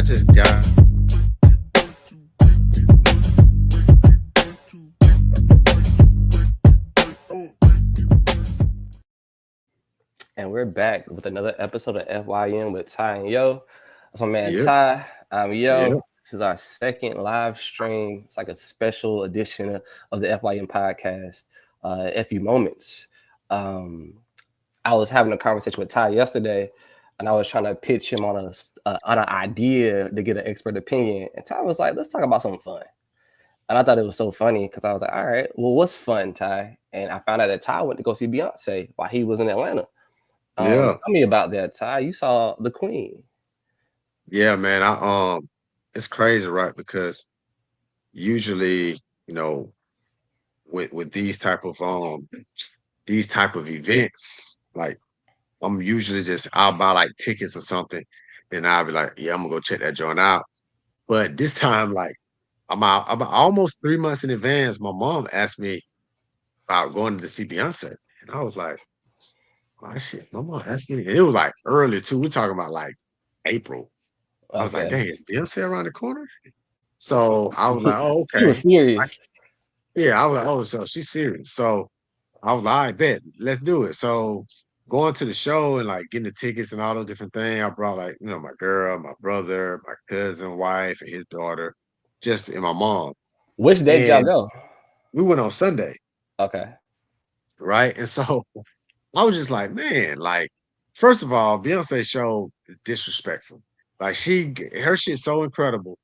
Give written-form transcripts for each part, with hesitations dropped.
I just got. And we're back with another episode of FYM with Ty and Yo. That's my man Yep. Ty. I'm Yo. Yep. This is our second live stream. It's like a special edition of the FYM podcast, FU Moments. I was having a conversation with Ty yesterday, and I was trying to pitch him on an idea to get an expert opinion. And Ty was like, let's talk about something fun. And I thought it was so funny because I was like, all right, well, what's fun, Ty? And I found out that Ty went to go see Beyonce while he was in Atlanta. Yeah. Tell me about that, Ty. You saw the Queen. Yeah, man. It's crazy, right? Because usually, with these type of events, like I'm usually I'll buy like tickets or something, and I'll be like, yeah, I'm gonna go check that joint out. But this time, like I'm almost 3 months in advance. My mom asked me about going to see Beyonce, and I was like, oh shit, my mom asked me, and it was like early too. We're talking about like April. I was like, Okay. dang, is Beyonce around the corner? So I was like, oh, He was okay. serious. Yeah, I was like, oh, so she's serious. So I was like, I bet, let's do it. So going to the show and like getting the tickets and all those different things, I brought like, my girl, my brother, my cousin, wife, and his daughter, and my mom. Which day did y'all And go? we went on Sunday, Okay. right? And so I was just like, man, like, first of all, Beyonce show is disrespectful. Like her shit's so incredible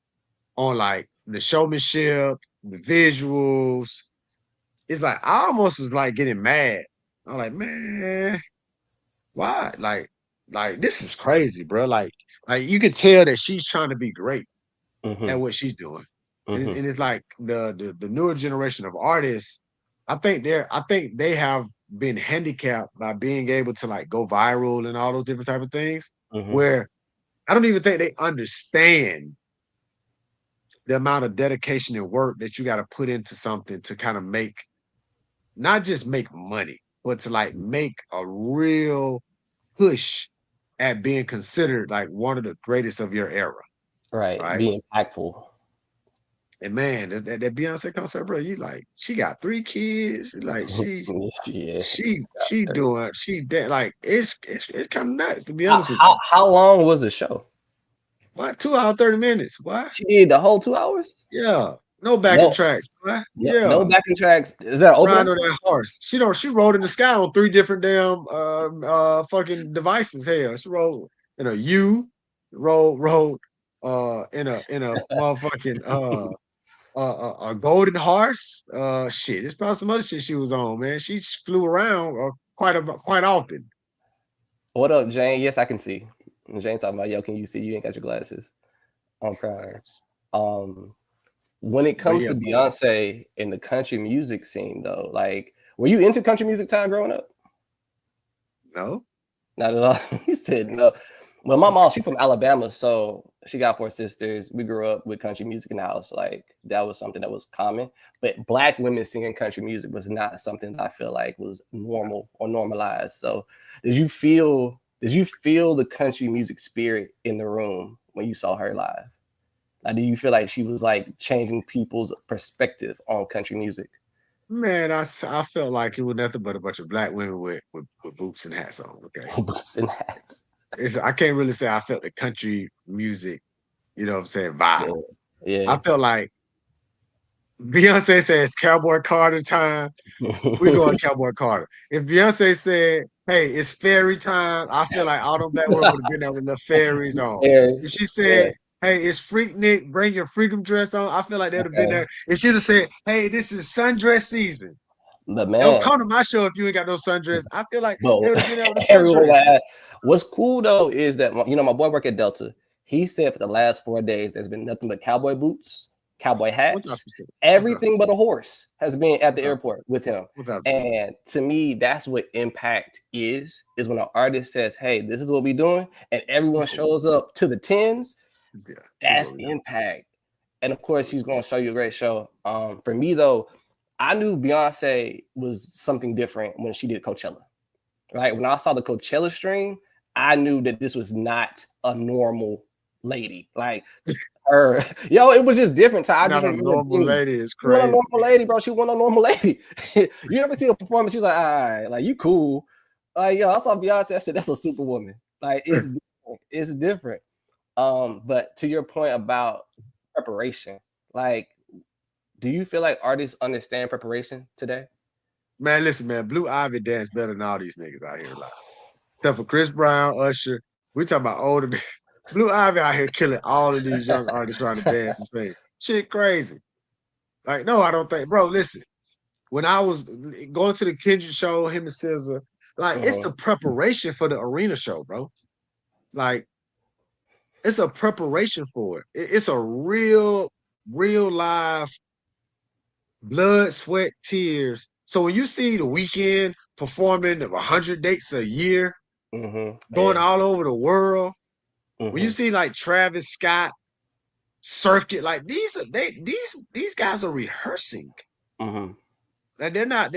on like the showmanship, the visuals. It's like I almost was like getting mad. I'm like, man, why? Like this is crazy, bro. Like you can tell that she's trying to be great at Mm-hmm. what she's doing. And, Mm-hmm. and it's like the newer generation of artists, I think they have been handicapped by being able to like go viral and all those different type of things, Mm-hmm. where I don't even think they understand the amount of dedication and work that you got to put into something to kind of not just make money, but to like make a real push at being considered like one of the greatest of your era, Right. right? Be impactful. And man, that Beyonce concert, bro, you like she got 3 kids, like Yeah. she did like it's kind of nuts to be How, honest with how you. how long was the show? What 2 hours 30 minutes? What? She did the whole 2 hours? Yeah, no backing No, tracks. What? no Yeah, backing tracks. Is that riding opener? on that horse. She rode in the sky on 3 different damn fucking devices. Hell, she rode in a U, rode in a motherfucking a golden horse. Shit, it's probably some other shit she was on, man. She flew around quite often. What up, Jane? Yes, I can see. And Jane talking about, yo, can you see? You ain't got your glasses. I'm crying. Um, when it But comes yeah, to Beyonce in the country music scene, though, like, were you into country music time growing up? no. Not at all. He said no. Well, my mom, she's from Alabama, so she got 4 sisters. We grew up with country music in the house. Like that was something that was common. But black women singing country music was not something that I feel like was normal or normalized. So did you feel the country music spirit in the room when you saw her live? Like, do you feel like she was like changing people's perspective on country music? Man, I felt like it was nothing but a bunch of black women with boots and hats on. Okay. Boots and hats. I can't really say I felt the country music, what I'm saying, vibe. Yeah. Yeah. I felt like Beyonce says Cowboy Carter time. We going Cowboy Carter. If Beyonce said, "Hey, it's fairy time," I feel like all them black women would have been there with the fairies on. If Yes. she Yeah. said, "Hey, it's Freaknik, bring your freakum dress on," I feel like they'd have been Okay. there. If she'd have said, "Hey, this is sundress season. But Don't man, come to my show if you ain't got no sundress," I feel like they but would have been there with a everyone sundress. laugh. What's cool though is that my boy work at Delta. He said for the last 4 days there's been nothing but cowboy boots, cowboy Without hats, percent, without everything but percent, a horse has been at the without airport with him. without percent. And to me, that's what impact is when an artist says, "Hey, this is what we doing," and everyone This what we shows up to the tens. yeah, this That's what we do. impact. And of course, he's going to show you a great show. For me though, I knew Beyonce was something different when she did Coachella. Right when I saw the Coachella stream, I knew that this was not a normal lady. Like her, yo, it was just different. I just Not a remember normal lady is she wasn't a crazy. normal lady, bro. She wasn't a normal lady. You ever see a performance? She was like, all right, like you cool. Like, yo, I saw Beyonce. I said, that's a superwoman. Like, it's different. But to your point about preparation, like, do you feel like artists understand preparation today? Man, listen, man, Blue Ivy dance better than all these niggas out here. Like, except for Chris Brown, Usher. We talking about older. Blue Ivy out here killing all of these young artists trying to dance and sing. Shit crazy. Like, no, I don't think, bro. Listen, when I was going to the Kendrick show, him and SZA, like, it's the preparation for the arena show, bro. Like, it's a preparation for it. It's a real live blood, sweat, tears. So when you see the weekend performing 100 dates a year, going Yeah. all over the world, when you see like Travis Scott circuit, like these guys are rehearsing. Like they're not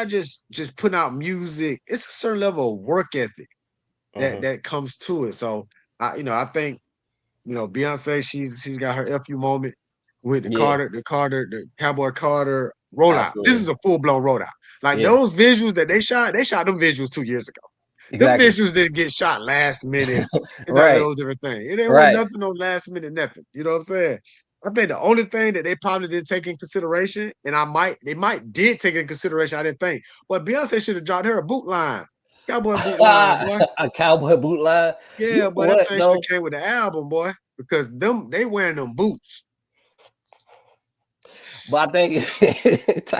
just putting out music. It's a certain level of work ethic that comes to it. So I think Beyonce, she's got her FU moment with Yeah, the Cowboy Carter rollout. This is absolutely. a full-blown rollout. Like Yeah, those visuals that they shot them visuals 2 years ago. Them exactly. visuals didn't get shot last minute and none of Right, those different things. It wasn't right. nothing on last minute, nothing. You know what I'm saying? I think the only thing that they probably didn't take in consideration, and they might did take in consideration, I didn't think, but Beyonce should have dropped her a boot line. Cowboy boot line, boy. A cowboy boot line. You Yeah, know boy, that what thing should though? have came with the album, boy. Because they wearing them boots. But I think it's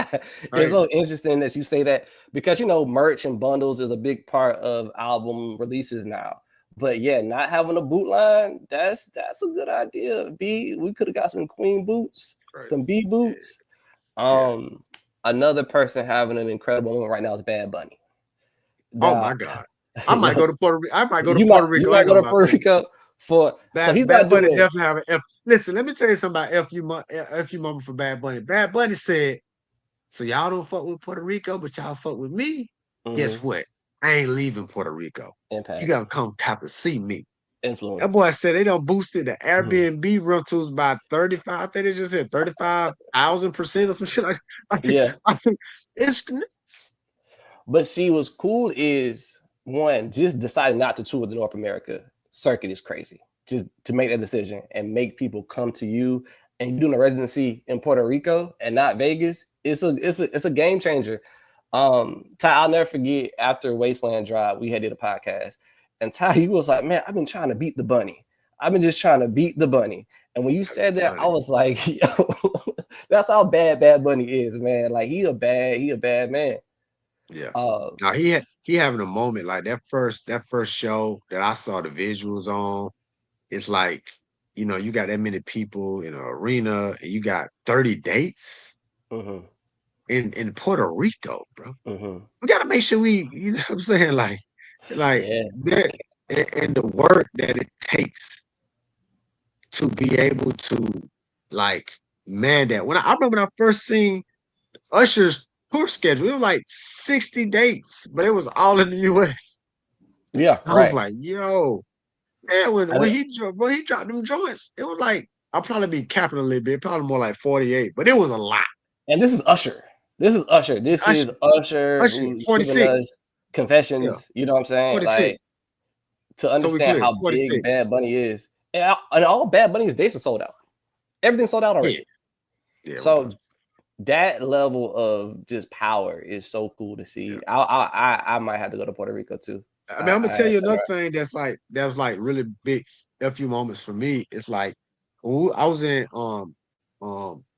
Crazy. so interesting that you say that because merch and bundles is a big part of album releases now. But yeah, not having a boot line, that's a good idea. B, we could have got some Queen boots, Crazy. some B Yeah. boots. Yeah. Another person having an incredible moment right now is Bad Bunny. Oh Now, my God. I might go to Puerto Rico. I might go to you Puerto Rico. I might ain't go gonna to lie Puerto to you. Rico for so he's Bad not Bunny doing definitely have an F. Listen, let me tell you something about FU moment for Bad Bunny. Bad Bunny said, so y'all don't fuck with Puerto Rico, but y'all fuck with me. Guess what? I ain't leaving Puerto Rico. You impact, gotta come have to see me. That influence. boy said they done boosted the Airbnb rentals by 35. I think they just said 35,000% or some shit like that. Yeah. I think it's nuts. But see, what's cool is one, just deciding not to tour the North America circuit is crazy. Just to make that decision and make people come to you, and you're doing a residency in Puerto Rico and not Vegas. It's a game changer. Ty, I'll never forget after Wasteland Drive, we had did a podcast, and Ty, he was like, "Man, I've been trying to beat the bunny. I've been just trying to beat the bunny." And when you said that, I was like, "Yo, that's how Bad Bunny is, man. Like he a bad man." Yeah. Now he having a moment like that first show that I saw the visuals on. It's like, you got that many people in an arena and you got 30 dates in Puerto Rico, bro. We gotta make sure you know what I'm saying? Like Yeah. there and the work that it takes to be able to like man that. I remember when I first seen Usher's tour schedule, it was like 60 dates, but it was all in the US. Yeah, I was right. like, yo, man, when, I when think, he when he dropped them joints, it was like I'll probably be capping a little bit, probably more like 48, but it was a lot. and this is Usher. This is Usher. It's This is Usher. Usher Usher, who's giving us 46. Yeah, confessions. You know what I'm saying? Like 46. to So we understand clear. how big 46. Bad Bunny is, and all Bad Bunny's dates are sold out. Everything's sold out Yeah. already. Yeah, 100. So that level of just power is so cool to Yeah. see. I might have to go to Puerto Rico too. I mean, I'm gonna tell you another thing that's like really big FU moments for me. It's like I was in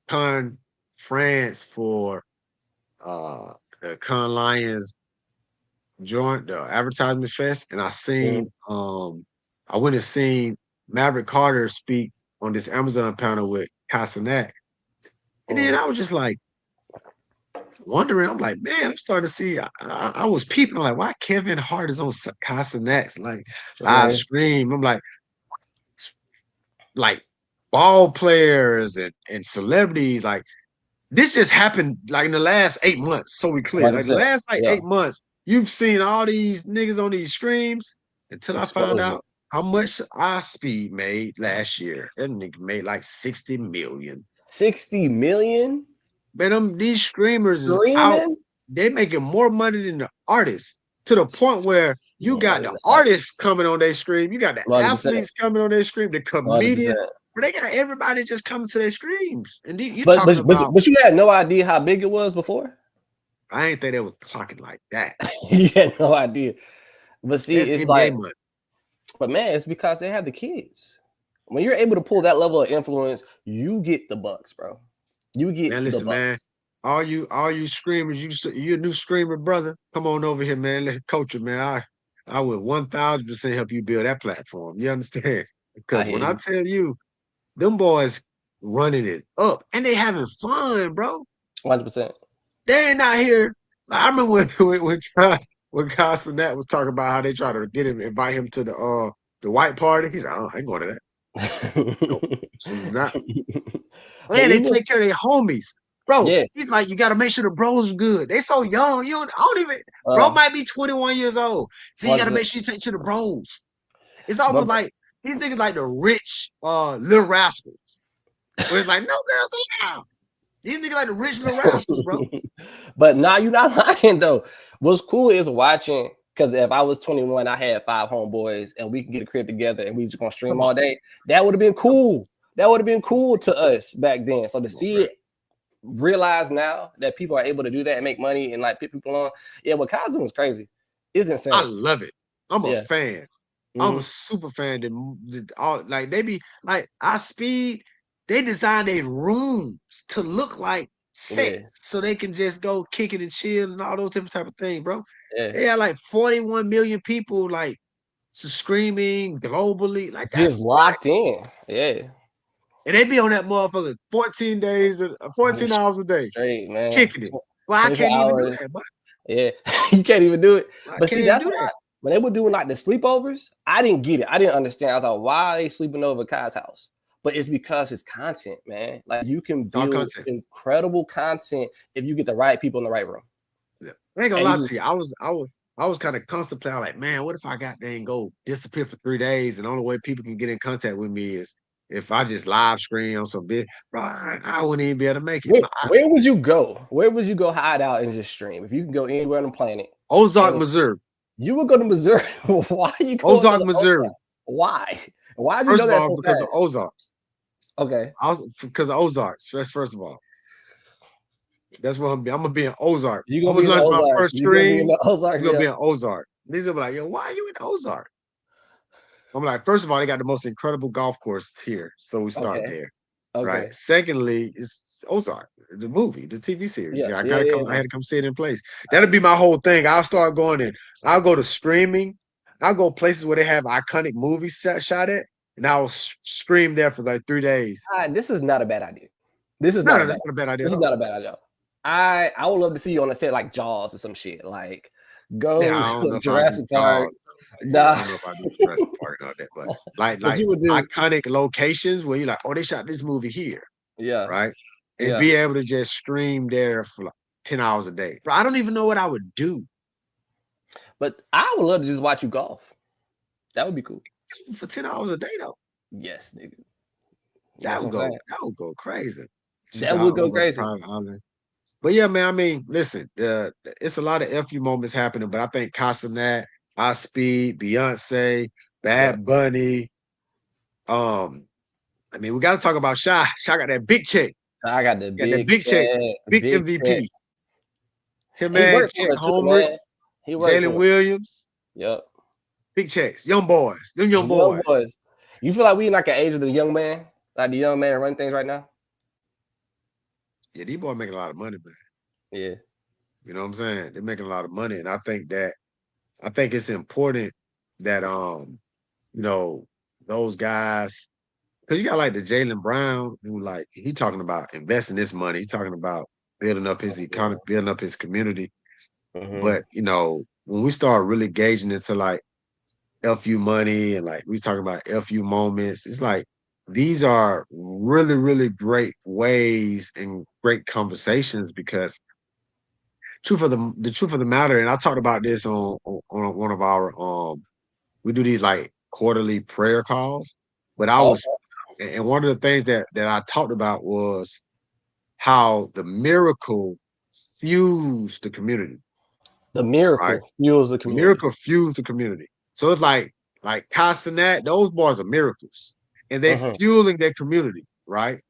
Cannes, France for the Cannes Lions joint, the advertisement fest, and I went and seen Maverick Carter speak on this Amazon panel with Casanet. And then I was just like wondering, I'm like, man, I'm starting to see. I was peeping, I'm like, why Kevin Hart is on Casanet's like live stream? I'm like ball players and celebrities, like this just happened like in the last 8 months. So we clear, like the 100%. last like Yeah, 8 months, you've seen all these niggas on these streams until I found exposure. out. how much I Speed made last year? That nigga made like 60 million. 60 million Man, these streamers is out. streaming? They making more money than the artists to the point where you Yeah, got the artists coming on their stream, you got the 100%. athletes coming on their stream, the comedians, 100%. but they got everybody just coming to their streams. And you But talking but but about, but you had no idea how big it was before. I ain't think they was clocking like that. You had no idea. But see, That's it's NBA like, money. but man, it's because they have the kids. When you're able to pull that level of influence, you get the bucks, bro. You get Man, the listen, man. bucks. All you screamers, you a new screamer, brother. Come on over here, man. Let coach you, man. I would 1000% help you build that platform. You understand? I Because hear when I you. tell you, them boys running it up and they having fun, bro. 100%. They ain't out here. Like, I remember when Casanat was talking about how they try to invite him to the white party. He's like, oh, I ain't going to that. Nope. So not. But And they even take care of their homies. Bro, yeah, he's like, you gotta make sure the bros are good. They so young. I don't even, bro uh, might be 21 years old. So you gotta 100%. make sure you take to the bros. It's almost But like these niggas like the rich little rascals. Where it's like, no girls allowed. These niggas like the rich little rascals, bro. but nah, you're not lying though. What's cool is watching, because if I was 21, I had 5 homeboys and we can get a crib together and we just gonna stream Come all on. day. That would have been cool. That would have been cool to us back then. So to Come on, see bro. it realize now that people are able to do that and make money and like pick people on, yeah, what Kyle's doing is crazy. It's I insane. love it. I'm a Yeah. fan. I'm a Hmm. super fan. All like they be like I Speed. They design their rooms to look like sets, Yeah. so they can just go kick it and chill and all those different type of things, bro. Yeah. They had like 41 million people like screaming globally. Like Just that's nuts. locked in. Yeah. And they be on that motherfucker 14 days, 14 hours a day, Straight, man. kicking it. Well, I 24 can't even do hours. that, but Yeah, you can't even do it. I But can't see, even that's do why that. when they were doing like the sleepovers, I didn't get it. I didn't understand. I was like, why are they sleeping over Kai's house? But it's because it's content, man. Like you can It's all build content. incredible content if you get the right people in the right room. Yeah. I ain't gonna And lie you to you. I was kind of contemplating, like, man, what if I got there and go disappear for 3 days, and the only way people can get in contact with me is if I just live stream on some bit, bro, I wouldn't even be able to make it. where would you go? Where would you go hide out and just stream? If you can go anywhere on the planet, Ozark, and Missouri. you would go to Missouri. Why are you going to Ozark, the Ozark? Missouri. Why? Why did you First know of that all, so because of fast? Ozarks. Okay. I was because of Ozarks. That's first of all. That's what I'm gonna be in Ozark. You I'm gonna gonna be in the launch my Ozarks. first You gonna be in stream. the It's Ozarks, gonna yeah. be in Ozark. These are like, yo, why are you in Ozark? I'm like, first of all, they got the most incredible golf course here. So we start Okay. there. Right. Okay. Secondly, it's Ozark, the movie, the TV series. Yeah. Yeah, Yeah. Yeah. I Yeah. had to come see it in place. That'll be my whole thing. I'll start going in. I'll go to streaming. I'll go places where they have iconic movies shot at, and I'll stream there for like 3 days. This is not a bad idea. This is No, not no, a bad. that's not a bad idea This at is all. not a bad idea. I would love to see you on a set like Jaws or some shit. Like Yeah, go I don't know if I do Jurassic Park. Jaws. Yeah, I Nah, don't know if I do Jurassic Park and all that, but like but like you would do. iconic locations where you're like, oh, they shot this movie here, Yeah. right? And Yeah. be able to just stream there for like 10 hours a day. Bro, I don't even know what I would do But I would love to just watch you golf. That would be cool. for 10 hours a day though. Yes, nigga. That That's would what I'm saying. go crazy. Just That would out go on a crazy. private island. But yeah, man, I mean, listen, it's a lot of FU moments happening, but I think Casanat, I Speed, Beyonce, Yeah. Bad Bunny. I mean, we got to talk about Shy. Shy got that big check. I got the Got that big big check, check, big big check. MVP. Him, He man, worked Chet for it too, Holmgren, man. He worked Jalen for it. Williams, Yep. big checks, young boys, them young Young boys. boys. You feel like we in like an age of the young man, like the young man that run things right now? Yeah, these boys making a lot of money, man. Yeah. You know what I'm saying? They're making a lot of money, and I think it's important that you know, those guys, because you got like the Jalen Brown, who like he talking about investing this money, he talking about building up his economy, building up his community. Mm-hmm. But you know, when we start really gauging into like FU money and like we talking about FU moments, it's like these are really, really great ways and great conversations because the truth of the matter, and I talked about this on one of our we do these like quarterly prayer calls. But I Oh, was, and one of the things that I talked about was how the miracle fused the community, the right? miracle fuels the The community. miracle fused the community. So it's like Castanet, those boys are miracles, and they're Mhm. fueling their community, right?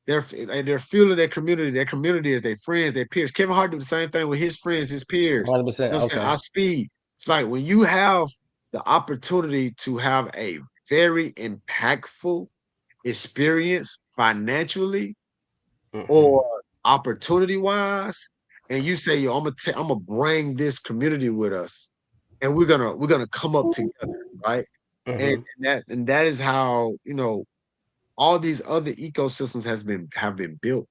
They're fueling their community. Their community is their friends, their peers. Kevin Hart do the same thing with his friends, his peers. You 100%. know what I'm saying? Okay. Our speed. It's like when you have the opportunity to have a very impactful experience financially Mhm. or opportunity wise, and you say, "Yo, I'm gonna bring this community with us, and we're gonna come up together, right?" And, Mhm. and that is how all these other ecosystems have been built.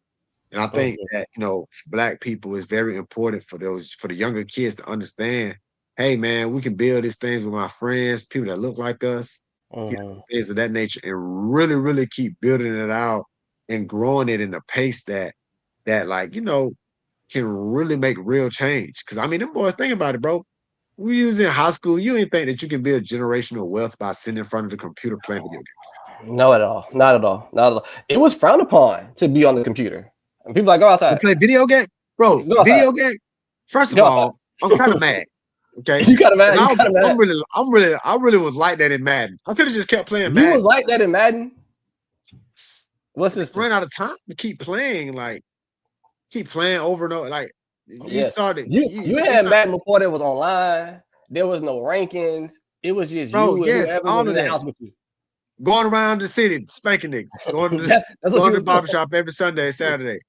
And I think Mhm. that for Black people is very important for the younger kids to understand. Hey, man, we can build these things with my friends, people that look like us, Mhm. things of that nature, and really, really keep building it out and growing it in a pace that can really make real change. Because I mean, them boys, think about it, bro. We was in high school. You ain't think that you can build generational wealth by sitting in front of the computer playing video games. No, at all. Not at all. Not at all. It was frowned upon to be on the computer. And people like go To outside. play video game, bro. Go outside. Video game. First of Go outside. all, I'm kind of mad. Okay, You kind of because mad. You kind of mad. I really was like that in Madden. I could have just kept playing You was Madden. like that in Madden. What I just system? ran out of time to keep playing, like keep playing over and over. Like you Yeah. started, You it's had not, Madden before there was online. There was no rankings. It was just bro. you and Yes, whoever was all in of the that. house with you. Going around the city, spanking niggas. That's what you Going to was the doing. barbershop every Sunday, Saturday.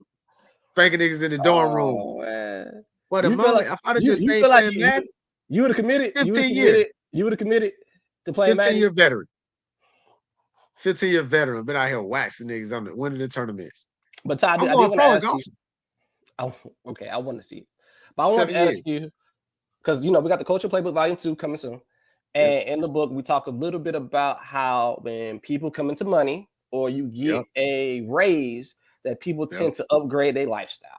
Spanking niggas in the dorm room. Oh man. But the You feel like moment if I'd have you just you stayed feel like playing Madden, you would have committed. 15 year, You would have committed to playing 15-year Madden. veteran, 15-year veteran, been out here waxing niggas on the winning the tournaments. But Todd, I'm I did going want to pro in ask you. golf. Oh, okay, I want to see. But I want to 7 years. ask you because we got the Culture Playbook Volume 2 coming soon. Yep. And in the book, we talk a little bit about how when people come into money or you get Yep. a raise, that people Yep. tend to upgrade their lifestyle.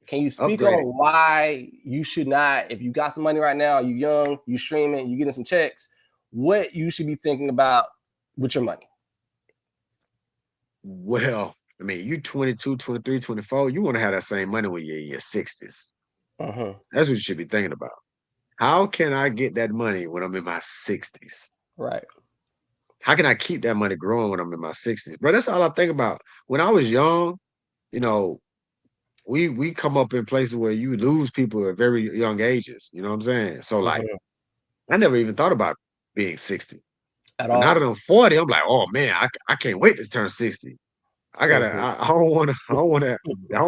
Can you speak Upgrade it. on why you should not, if you got some money right now, you young, you streaming, you getting some checks, what you should be thinking about with your money? Well, I mean, you 22, 23, 24, you want to have that same money when you're in your 60s. Uh-huh. That's what you should be thinking about. How can I get that money when I'm in my 60s? Right. How can I keep that money growing when I'm in my 60s? Bro, that's all I think about. When I was young, you know, we come up in places where you lose people at very young ages. You know what I'm saying? So like, Uh-huh. I never even thought about being 60. At But now that all. I'm 40, I'm like, oh man, I can't wait to turn 60. Uh-huh. I don't want to, I don't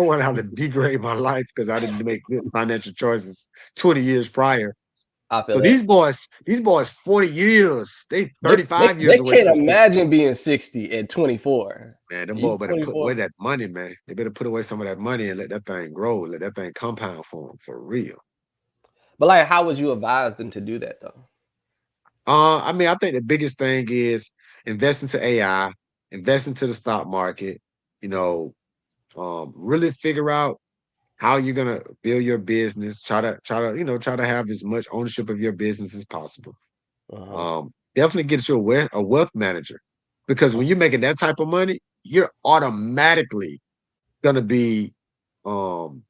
want to have to degrade my life because I didn't make good financial choices 20 years prior. I feel So that. these boys, 40 years, they They, 35 they years away can't from 60. imagine being 60 at 24. Man, them You boys better put away 24. that money, man. They better put away some of that money and let that thing grow, let that thing compound for them for real. But like, how would you advise them to do that though? I mean, I think the biggest thing is invest into AI, invest into the stock market, you know, really figure out how you're gonna build your business. Try to have as much ownership of your business as possible. Uh-huh. Definitely get you a wealth manager because when you're making that type of money, you're automatically gonna be um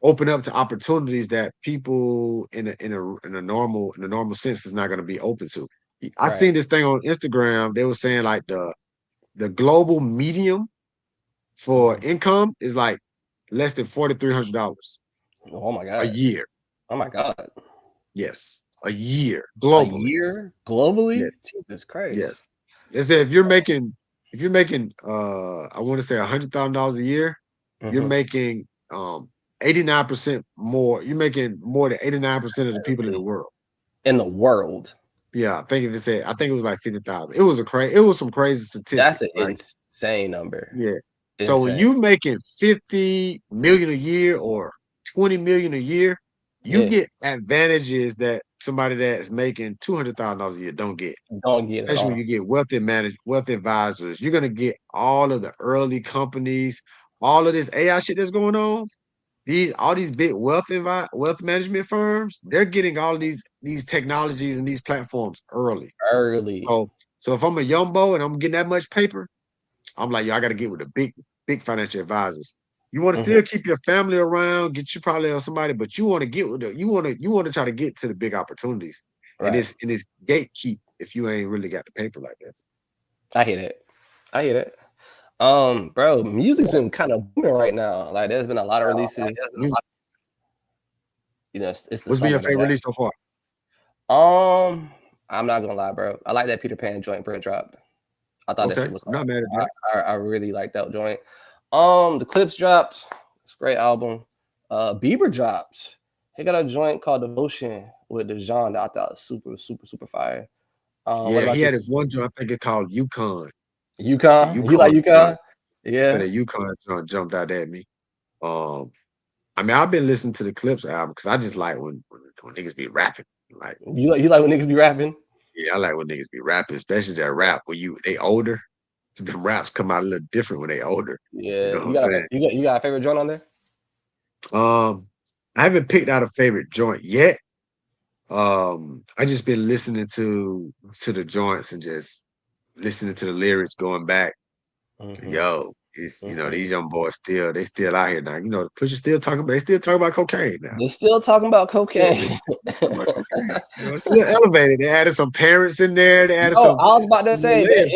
open up to opportunities that people in a normal sense is not gonna be open to. I Right. seen this thing on Instagram. They were saying like the global medium for Uh-huh. income is like less than $4,300 Oh my a God. year. Oh my God. Yes, a year A globally. year globally? Yes, Jesus Christ. yes. They said if you're making I want to say $100,000 a year, you're Uh-huh. making 89% more. You're making more than 89% of the people in the In, world. in the world. Yeah, I think it was like 50,000. It was some crazy That's statistics, an right? insane number. Yeah. So when Insane. you making 50 million a year or 20 million a year, you Yeah. get advantages that somebody that's making $200,000 a year don't get. Don't get at Especially when all. you get wealth advisors. You're gonna get all of the early companies, all of this AI shit that's going on. all these big wealth management firms, they're getting all these technologies and these platforms early. Early. So if I'm a young boy and I'm getting that much paper, I'm like, yo, I got to get with the big financial advisors. You want to Mhm. still keep your family around, get you probably on somebody, but you want to get with you want to try to get to the big opportunities, and Right. it's gatekeep if you ain't really got the paper like that. I hear that. I hear that. Bro, music's been kind of booming right now. Like, there's been a lot of releases. Music- You know, it's the What's been your summer, no favorite doubt. release so far? I'm not gonna lie, bro. I like that Peter Pan joint Brent dropped. I thought that Okay, shit was I'm not hard. mad at that. I really like that joint. The Clips dropped. It's a great album. Bieber dropped. He got a joint called Devotion with the Jean that I thought was super, super, super fire. What Yeah, he about you? had his one joint, I think it called Yukon. The UConn? You like Yukon joint. UConn? So Yeah. the Yukon joint jumped out at me. Um, I mean, I've been listening to the Clips album because I just like when niggas be rapping. Like, You like when niggas be rapping? yeah, I like when niggas be rapping, especially that rap when they older. The raps come out a little different when they older. You Yeah. know what I'm saying? You got a favorite joint on there? Um, I haven't picked out a favorite joint yet. I just been listening to the joints and just listening to the lyrics going back. Mm-hmm. Yo, it's Mm-hmm. these young boys they still out here now. Pusha still talking about they still talking about cocaine now. They're still talking about Yeah, cocaine. they talking about cocaine. It's a little elevated. They added some parents in there. They added Yo, some, I was about to some little say layers.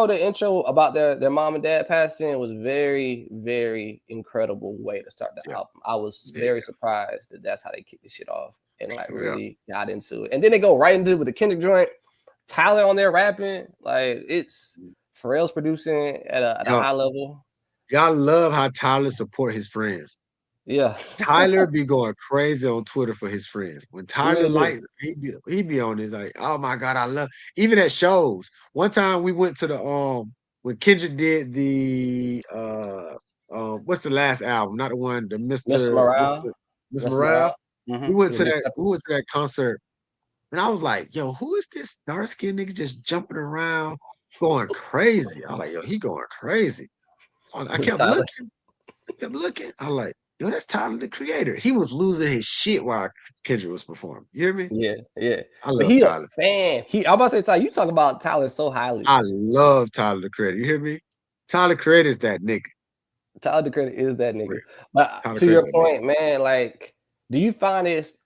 the intro about their mom and dad passing was very, very incredible way to start the Yeah, album. I was yeah, very surprised that that's how they kicked the shit off and like yeah. really got into it. And then they go right into it with the Kendrick joint, Tyler on there rapping. Like it's Pharrell's producing at a Y'all, high level. y'all love how Tyler support his friends. Yeah, Tyler be going crazy on Twitter for his friends. When he Tyler really do. like he be on his like, oh my god, I love even at shows. One time we went to the when Kendrick did the what's the last album? Not the one, the Mr. Mr. Morale, Mr. Mr. Morale. Morale. Mm-hmm. We went With to Nick Pepper. that concert and I was like, yo, who is this dark skinned nigga just jumping around going crazy? I was like, yo, he going crazy. I It was kept Tyler. looking. Kept looking. I like, yo, that's Tyler the Creator. He was losing his shit while Kendrick was performing. You hear me? Yeah, yeah. I But love he a Tyler. fan. I'm about to say Tyler, you talk about Tyler so highly. I love Tyler the Creator. You hear me? Tyler the Creator is that nigga. Tyler the Creator is that nigga. Real. But Tyler the to Creator your is that nigga. point, man, like, do you find it's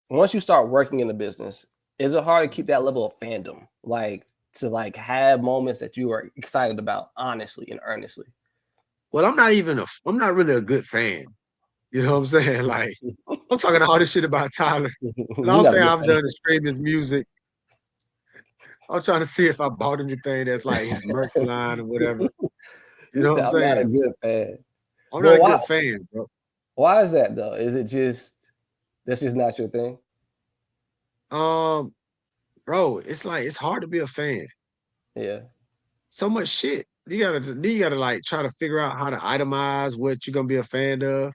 once you start working in the business, is it hard to keep that level of fandom? Like to like have moments that you are excited about, honestly and earnestly. Well, I'm not really a good fan. You know what I'm saying? Like, I'm talking all this shit about Tyler. And You're all not a thing good I've fan. done is stream his music. I'm trying to see if I bought anything that's like his merch line or whatever. You You know what said I'm I'm not a saying? good fan. I'm not Well, a why good fan, bro. why is that though? Is it just that's just not your thing? Um, bro, it's like it's hard to be a fan. Yeah. So much shit. You gotta like try to figure out how to itemize what you're gonna be a fan of.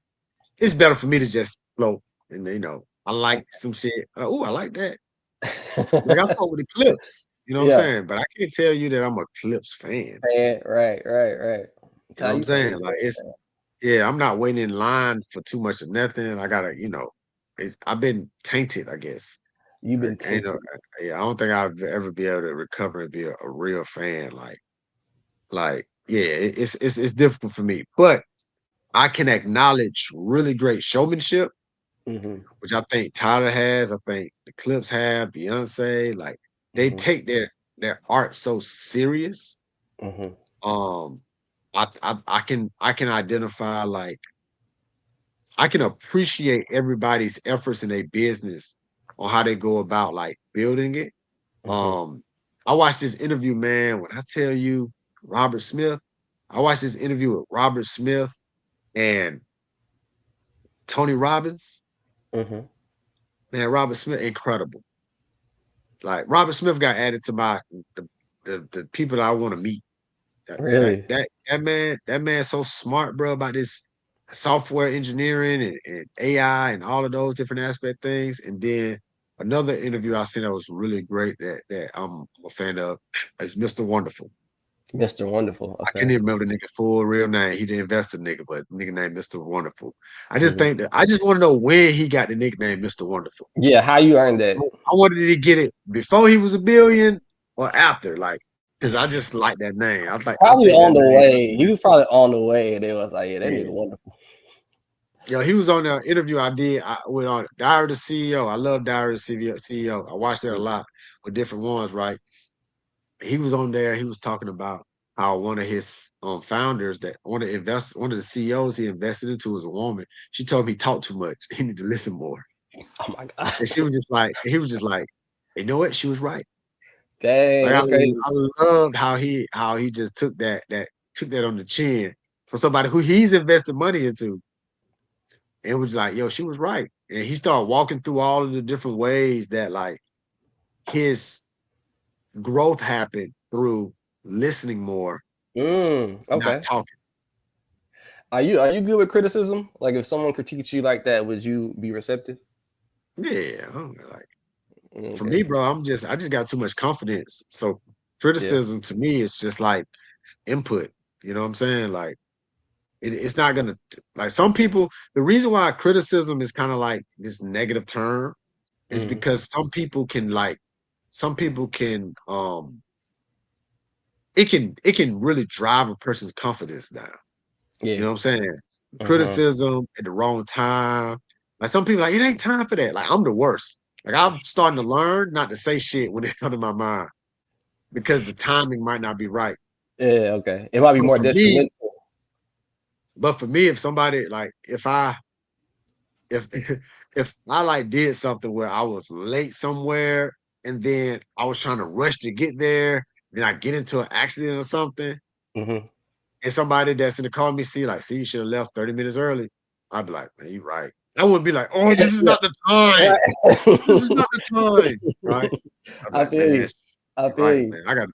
It's better for me to just flow and I like some shit. Oh, I like that. Like I fuck with the clips. You know what I'm Yeah. saying? But I can't tell you that I'm a clips fan. Fan. Right, right, right. You know Ty, what I'm you funny saying? as Like it's hell, yeah, I'm not waiting in line for too much of nothing. I gotta, I've been tainted, I guess. you've been I, ain't no, tainted. yeah, I don't think I'll ever be able to recover and be a real fan. Yeah, it's difficult for me. But I can acknowledge really great showmanship, Hmm. which I think Tyler has. I think the Clips have, Beyonce. Like they Hmm. take their art so serious. Hmm. Um, I can identify like I can appreciate everybody's efforts in their business on how they go about like building it. Hmm. Um, I watched this interview, man. When I tell you Robert Smith, I watched this interview with Robert Smith and Tony Robbins. Hmm. Man, Robert Smith, incredible. Like Robert Smith got added to my the people that I want to meet. Really? That man's so smart, bro, about this software engineering and AI and all of those different aspect things. And then another interview I seen that was really great that I'm a fan of is Mr. Wonderful. Mr. Wonderful. I can't Okay. even remember the nigga full real name. He the investor nigga, but nigga named Mr. Wonderful. I just Mhm. think that I just want to know when he got the nickname Mr. Wonderful. Yeah, how you earned that? I wanted to get it before he was a billion or after, like, because I just like that name. I was like, I Probably think that on the name. way. He was probably on the way, and it was like, yeah, that nigga Yeah. wonderful. Yo, he was on the interview I did with on Diary of the CEO. I love Diary of the CEO. I watched that a lot with different ones, right? He was on there. He was talking about how one of his founders, that one of the CEOs he invested into was a woman. She told him he talked too much. He needed to listen more. Oh my god. And she was just like, he was just like, you know what? She was right. Dang, Like that's crazy. I loved how he just took that on the chin for somebody who he's invested money into. And was like, yo, she was right. And he started walking through all of the different ways that like his growth happened through listening more, not Okay. talking. Are you good with criticism? Like if someone critiques you like that, would you be receptive? Yeah. Like for me, Okay. bro, I just got too much confidence. So Yeah. criticism to me is just like input. You know what I'm saying? Like it's not gonna like some people. The reason why criticism is kind of like this negative term is Mhm. because some people can it can really drive a person's confidence down. You Yeah. know what I'm saying? Uh-huh. Criticism at the wrong time. Like some people like it ain't time for that. Like I'm the worst. Like I'm starting to learn not to say shit when it comes to my mind because the timing might not be right. Yeah, okay. It might be But more for me, detrimental. if somebody like if if I like did something where I was late somewhere and then I was trying to rush to get there, then I get into an accident or something, Mhm. and somebody that's in the car me see like, see, you should have left 30 minutes early. I'd be like, man, you right. I wouldn't be like, oh, this is Yeah. not the time. This is Right. not the time, right? I'd be I like, feel man, you. I you're feel right, you. man. I got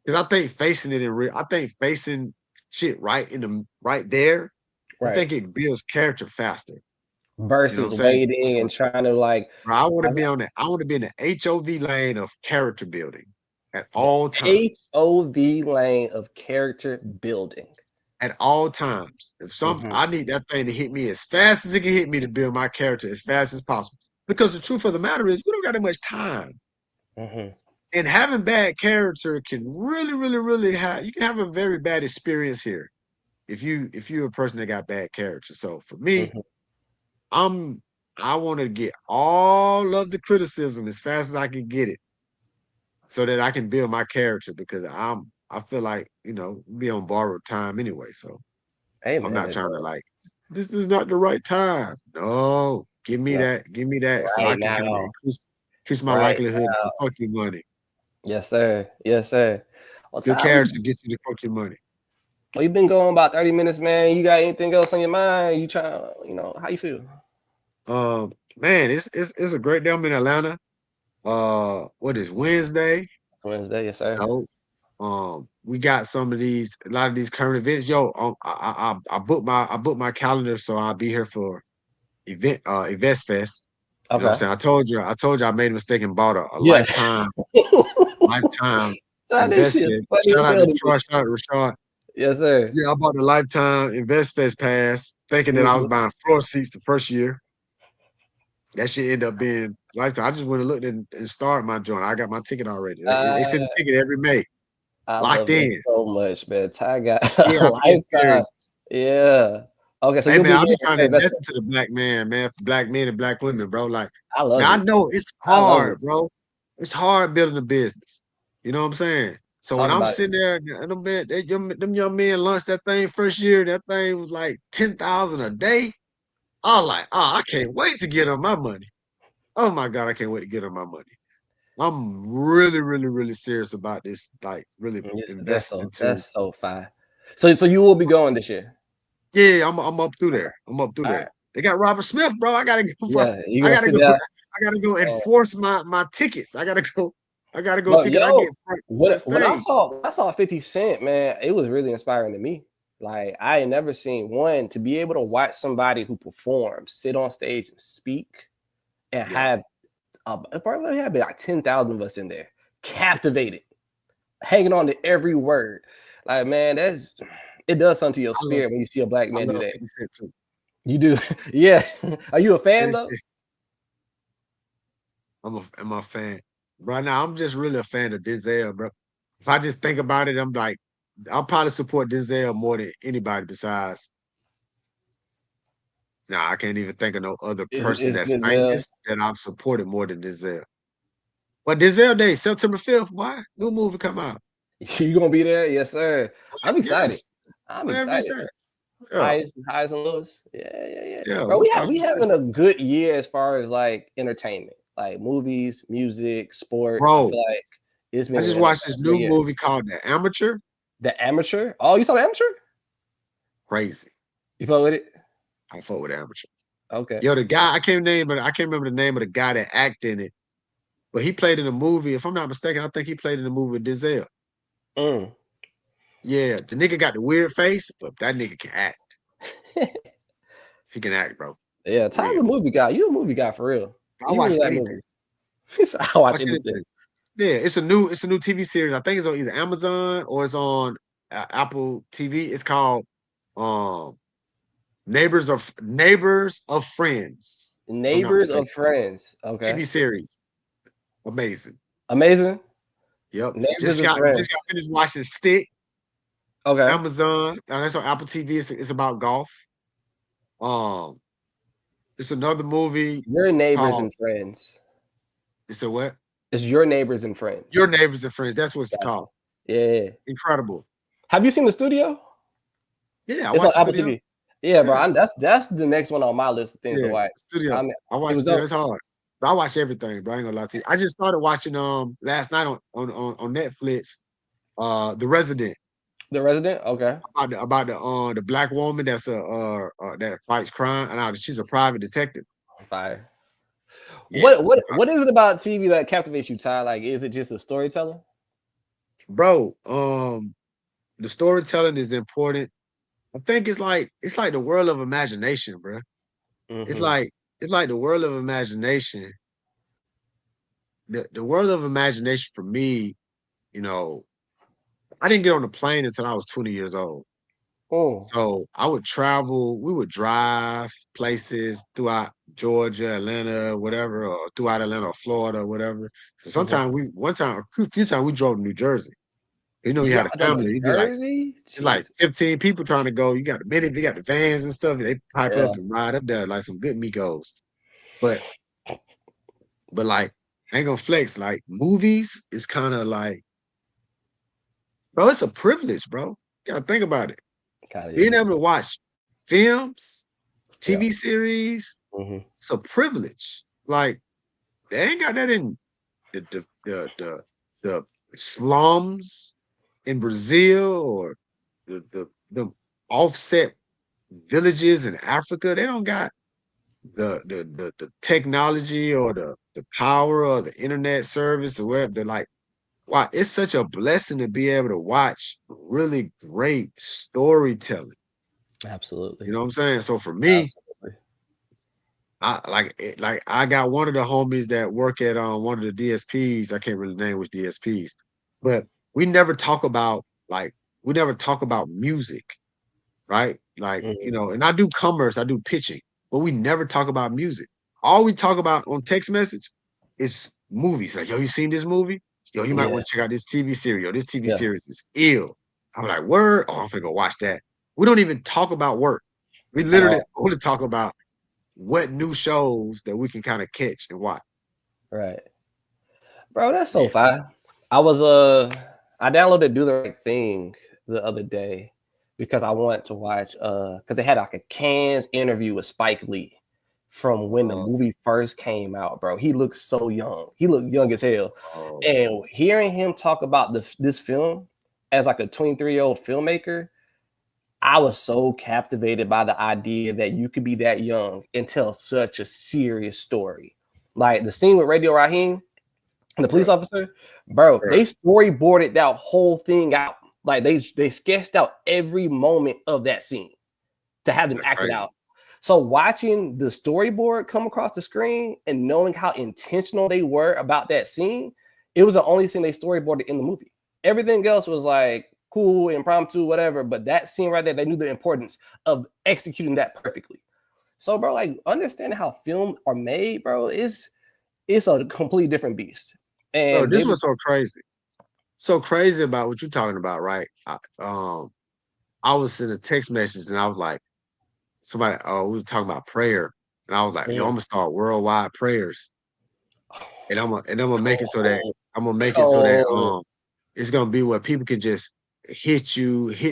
because I think facing it in real, I think facing shit right there, I Right. think it builds character faster. You know what Versus I'm saying? waiting So and trying to like bro, I want to be on that. I want to be in the HOV lane of character building at the all times. HOV lane of character building. At all times. Mhm. I need that thing to hit me as fast as it can hit me to build my character as fast as possible. Because the truth of the matter is, we don't got that much time. Mhm. And having bad character can really, really, really have you can have a very bad experience here if you're a person that got bad character. So for me, Mhm. I'm I want to get all of the criticism as fast as I can get it so that I can build my character because I feel like, be on borrowed time anyway. So Hey I'm not man, trying to like, this is not the right time. No, no, give me that so I right can kind of now, increase my right likelihood now. to fuck your money. Yes, sir. Yes, sir. Well, Good Ty, character gets you to fuck your money. we've been going about 30 minutes, man. You got anything else on your mind? You trying, how you feel? Man, it's a great day. I'm in Atlanta. What is Wednesday? Wednesday, yes, sir. No. We got a lot of these current events. Yo, I booked my calendar, so I'll be here for Invest Fest. You know what I'm Okay. saying? I told you I made a mistake and bought a Yeah. lifetime So this shit investment. funny Shout as out hell to to me. Troy, shout out to Rashad. Yes, sir. Yeah, I bought the lifetime InvestFest pass, thinking that I was Mhm. buying floor seats the first year. That shit ended up being lifetime. I just went and looked and started my joint. I got my ticket already. They Uh, send the ticket every May, I locked love that in. so much, man. Ty got a Yeah, I be lifetime. serious. Yeah. Okay, so Hey you'll man, be I there be for trying to the invest investment. into the black man, for black men and black women, bro. Like, I love man, I it. know it's I love it. hard, bro. It's hard building a business. You know what I'm saying? So when Talk I'm about it. sitting there, and them young men launched that thing first year. That thing was like 10,000 a day. I was like, oh, I can't wait to get on my money. Oh my god, I can't wait to get on my money. I'm really, really, really serious about this. Like, really Yes, that's investing so into. that's so fire. So you will be going this year. Yeah, I'm up through Okay. there. I'm up through All there. right. They got Robert Smith, bro. Yeah, you I gonna gotta sit go. down. I gotta go enforce my tickets. I gotta go Well, see can I yo, get front when I stage. saw 50 Cent, man, it was really inspiring to me. Like I had never seen one to be able to watch somebody who performs sit on stage and speak and Yeah. have probably had like 10,000 of us in there, captivated, hanging on to every word. Like, man, it does something to your I love spirit when you see a black I man do love that. 50 Cent too. You do, yeah. Are you a fan 50 though? Cent, I'm a fan. Right now, I'm just really a fan of Denzel, bro. If I just think about it, I'm like, I'll probably support Denzel more than anybody besides. Nah, I can't even think of no other person Is that's Denzel? famous that I've supported more than Denzel. But Denzel Day, September 5th, why? New movie come out. You gonna be there? Yes, sir. I'm excited. Yes. I'm Whatever you excited. say. Yeah. Highs and lows. Yeah. Yeah, Bro, we 1,000%. having a good year as far as like entertainment, like movies, music, sports. I Bro, feel like it's I been just a watched this great new year. movie called The Amateur. The Amateur. Oh, you saw the Amateur? Crazy. You fuck with it? I fuck with The Amateur. Okay. Yo, the guy, I can't remember the name of the guy that acted in it, but he played in a movie. If I'm not mistaken, I think he played in a movie with Denzel. Mm. Yeah, the nigga got the weird face, but that nigga can act. He can act, bro. Yeah, For Tyler's real. a movie guy. You a movie guy for real. I You watch really like anything. movies. I watch Watch anything. anything. Yeah, it's a new TV series. I think it's on either Amazon or it's on Apple TV. It's called um Neighbors of Friends. If I'm not Neighbors mistaken, of Friends. Okay. TV series, amazing. Amazing. Yep, Neighbors of just Friends. got finished watching Stick. Okay. Amazon. That's on Apple TV. It's about golf. Um, it's another movie Your neighbors called. and friends. It's a what? It's your neighbors and Your friends. Neighbors and Friends. That's what it's Gotcha. called. Yeah. Incredible. Have you seen the studio? Yeah, I It's on watched the Apple studio. TV. Yeah, bro. Yeah, That's the next one on my list of things to yeah, watch. I studio. mean, I it watched was studio. dope. It's hard. But I watch everything, bro. I ain't gonna lie to you. I just started watching last night on Netflix, The Resident. The Resident. Okay. About the black woman that's that fights crime, and she's a private detective. Fire. Yeah, What is it about TV that captivates you, Ty? Like, is it just a storytelling? bro. The storytelling is important. I think it's like the world of imagination, bro. It's Mm-hmm. like it's like the world of imagination. The world of imagination for me, you know, I didn't get on the plane until I was 20 years old. Oh. So I would travel, we would drive places throughout Georgia, Atlanta, whatever, or throughout Atlanta, or Florida, or whatever. Mm-hmm. Sometimes a few times we drove to New Jersey. You know, You you had a dropped on New family, you'd be like, Jersey? it's like Jesus. 15 people trying to go. You got the minute, you got the vans and stuff, and they pipe Yeah. up and ride up there like some good Migos. But like, I ain't gonna flex. Like movies is kind of like, bro, it's a privilege, bro. You gotta think about it. Kind of Being is. able to watch films, Yeah. TV series, Mm-hmm. it's a privilege. Like they ain't got that in the slums in Brazil or the offset villages in Africa. They don't got the technology or the power or the internet service or whatever. They're like, wow, it's such a blessing to be able to watch really great storytelling. You Absolutely. know what I'm saying? So for me, Absolutely. like I got one of the homies that work at one of the DSPs. I can't really name which DSPs, but we never talk about like we never talk about music, right? Like, you Mm-hmm. know, and I do commerce, I do pitching, but we never talk about music. All we talk about on text message is movies. Like, yo, you seen this movie? Yo, you might Yeah. want to check out this TV series. Yo, this TV Yeah. series is ill. I'm like, word? Oh, I'm gonna go watch that. We don't even talk about work. We At literally all. only talk about what new shows that we can kind of catch and watch. Right. Bro, that's so Yeah. fire. I downloaded Do the Right Thing the other day because I want to watch because they had like a Cannes interview with Spike Lee from when the Uh, movie first came out, bro. He looks so young. He looked young as hell. uh, And hearing him talk about this film as like a 23-year-old filmmaker, I was so captivated by the idea that you could be that young and tell such a serious story. Like the scene with Radio Raheem and the police bruh, officer, bro, bruh, they storyboarded that whole thing out. Like they sketched out every moment of that scene to have them that's act it crazy. out. So watching the storyboard come across the screen and knowing how intentional they were about that scene, it was the only thing they storyboarded in the movie. Everything else was like cool, impromptu, whatever. But that scene right there, they knew the importance of executing that perfectly. So, bro, like understanding how film are made, bro, it's a completely different beast. Bro, And this was so crazy. So crazy about what you're talking about, right? I was in a text message and I was like, somebody, we were talking about prayer. And I was like, yo, I'm gonna start worldwide prayers. And I'm gonna make it so that it's gonna be where people can just hit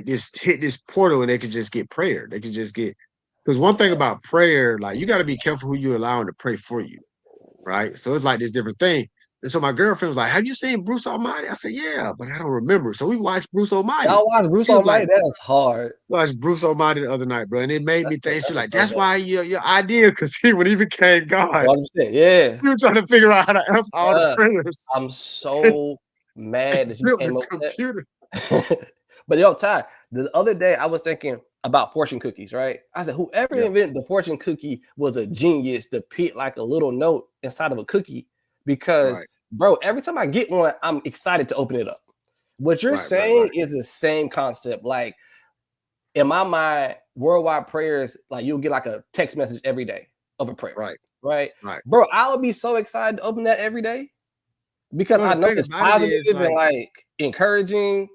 this portal and they can just get prayer. They can just get, because one thing about prayer, like you gotta be careful who you're allowing to pray for you, right? So it's like this different thing. And so my girlfriend was like, "Have you seen Bruce Almighty?" I said, "Yeah, but I don't remember." So we watched Bruce Almighty. y'all watch Bruce She was like, Almighty, that is hard. watched Bruce Almighty the other night, bro, and it made me think. She's That's a like, "That's throwback. why your idea, because when he became God, 100%, yeah. he was trying to figure out how to answer all the Yeah. prayers I'm and so mad that you built the came up with computer." that. But yo, Ty, the other day I was thinking about fortune cookies, right? I said, whoever Yeah, invented the fortune cookie was a genius to put like a little note inside of a cookie. Because, right, bro, every time I get one, I'm excited to open it up. What you're saying right, is the same concept. Like in my mind, worldwide prayers, like you'll get like a text message every day of a prayer, right, right? right. Bro, I would be so excited to open that every day because Bro, I the know thing it's about it positive is, and like, like encouraging.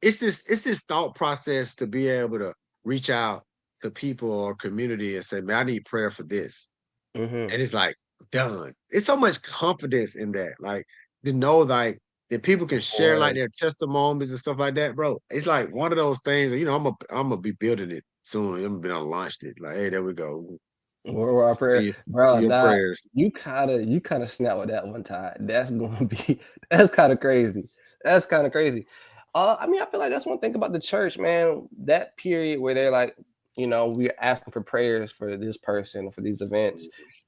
it's this thought process to be able to reach out to people or community and say, "Man, I need prayer for this." Mm-hmm. And it's like done. It's so much confidence in that, like to know like that people can share like Boy, their testimonies and stuff like that, bro. It's like one of those things. I'm gonna be building it soon. I'm gonna launched it. Like, hey, there we go. worldwide prayer, See bro. your Nah, prayers. you kind of snap with that one time. That's gonna be that's kind of crazy. That's kind of crazy. I mean, I feel like that's one thing about the church, man. That period where they're like, we're asking for prayers for this person for these events.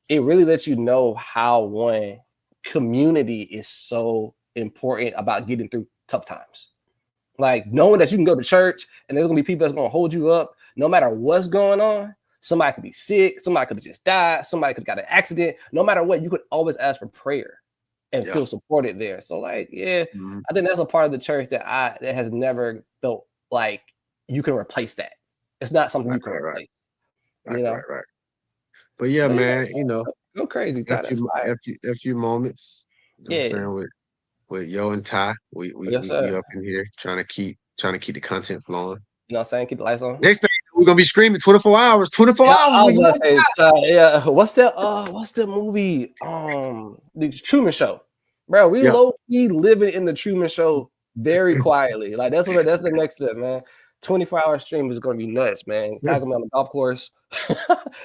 It really lets you know how one community is so important about getting through tough times. Like knowing that you can go to church and there's gonna be people that's gonna hold you up no matter what's going on. Somebody could be sick, somebody could have just died, somebody could have got an accident. No matter what, you could always ask for prayer and Yeah. feel supported there. So, like, yeah, Mhm. I think that's a part of the church that has never felt like you can replace that. It's not something Right, you can right, right, replace, you know. right. But yeah, But yeah, man, go crazy, a Ty. That's fire. few moments. You know what I'm Yeah, saying, with Yo and Ty. yes, We sir. up in here trying to keep the content flowing. You know what I'm saying? Keep the lights on. Next thing we're gonna be screaming 24 hours, 24 Yeah, hours I was with Yo gonna and say, Ty. yeah. What's the movie? The Truman Show, bro. We Yeah. low key living in the Truman Show very quietly. Like that's the next step, man. 24-hour stream is gonna be nuts, man. Talking about on the golf course,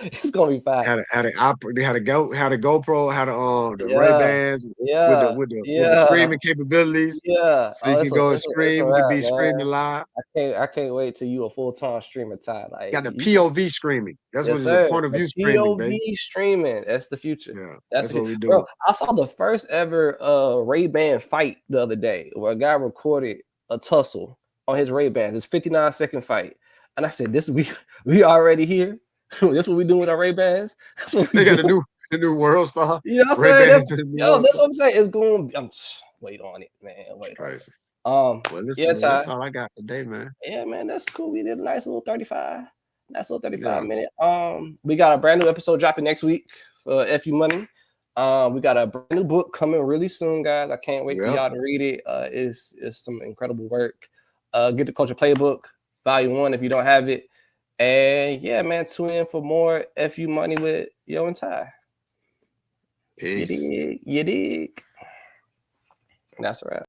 it's gonna be fine. They had a GoPro, had the Ray Yeah, Bans yeah, with the yeah, screaming capabilities, yeah. so you Oh, can go and it's a scream. You can wrap, be screaming man. live. I can't wait till you a full-time streamer, Ty. Like Got the POV screaming. That's what yes, it is. sir. Point of The view screaming, baby. POV streaming. That's the future. Yeah, That's that's the what future. we Bro, doing. I saw the first ever Ray-Ban fight the other day where a guy recorded a tussle on his Ray-Bans. It's 59-second fight. And I said, we already here. That's what we doing with our Ray-Bans. That's what we They got do. the new world star. You know what I'm Ray saying? Bans and the new world That's star. what I'm saying. It's going wait on it, man. It's Wait on it. crazy. Well, listen, Yeah, man, that's Ty. all I got today, man. Yeah, man, that's cool. We did a nice little 35. Nice little 35 Yeah. minute. We got a brand new episode dropping next week for FU Money. We got a brand new book coming really soon, guys. I can't wait for Yeah. y'all to read it. It's some incredible work. Get the Culture Playbook, Volume 1 if you don't have it. And yeah, man, tune in for more FU Money with Yo and Ty. Peace. You dig? That's right.